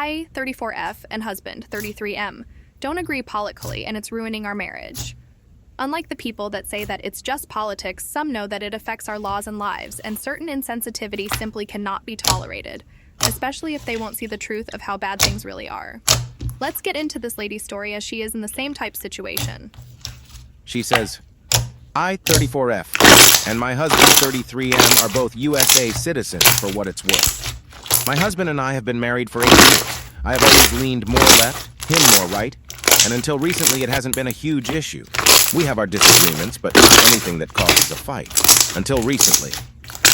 I, 34F, and husband, 33M, don't agree politically and it's ruining our marriage. Unlike the people that say that it's just politics, some know that it affects our laws and lives, and certain insensitivity simply cannot be tolerated, especially if they won't see the truth of how bad things really are. Let's get into this lady's story as she is in the same type situation. She says, I, 34F, and my husband, 33M, are both USA citizens for what it's worth. My husband and I have been married for 8 years. I have always leaned more left, him more right, and until recently it hasn't been a huge issue. We have our disagreements, but not anything that causes a fight. Until recently,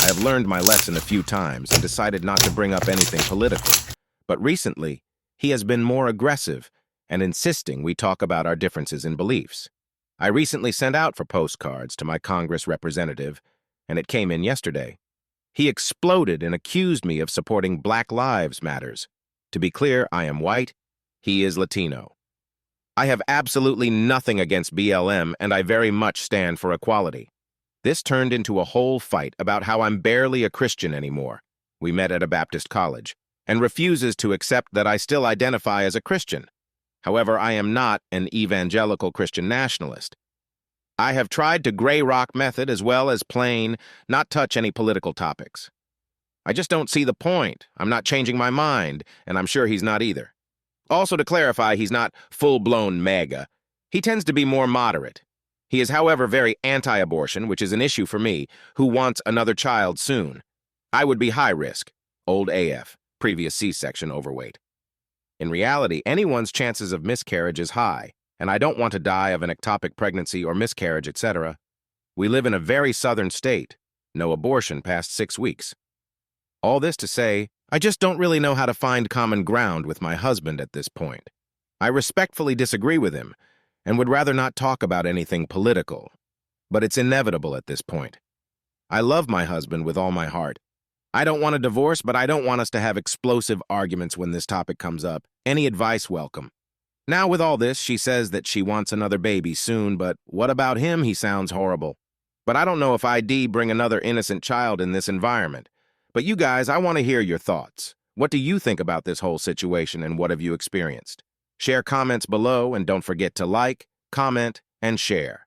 I have learned my lesson a few times and decided not to bring up anything political. But recently, he has been more aggressive and insisting we talk about our differences in beliefs. I recently sent out for postcards to my Congress representative, and it came in yesterday. He exploded and accused me of supporting Black Lives Matters. To be clear, I am white, he is Latino. I have absolutely nothing against BLM, and I very much stand for equality. This turned into a whole fight about how I'm barely a Christian anymore. We met at a Baptist college, and refuses to accept that I still identify as a Christian. However, I am not an evangelical Christian nationalist. I have tried to gray rock method as well as plain, not touch any political topics. I just don't see the point. I'm not changing my mind, and I'm sure he's not either. Also, to clarify, he's not full-blown MAGA. He tends to be more moderate. He is, however, very anti-abortion, which is an issue for me, who wants another child soon. I would be high risk, old AF, previous C-section overweight. In reality, anyone's chances of miscarriage is high, and I don't want to die of an ectopic pregnancy or miscarriage, etc. We live in a very southern state, no abortion past 6 weeks. All this to say, I just don't really know how to find common ground with my husband at this point. I respectfully disagree with him and would rather not talk about anything political, but it's inevitable at this point. I love my husband with all my heart. I don't want a divorce, but I don't want us to have explosive arguments when this topic comes up. Any advice welcome. Now with all this, she says that she wants another baby soon, but what about him? He sounds horrible. But I don't know if ID bring another innocent child in this environment. But you guys, I want to hear your thoughts. What do you think about this whole situation and what have you experienced? Share comments below and don't forget to like, comment, and share.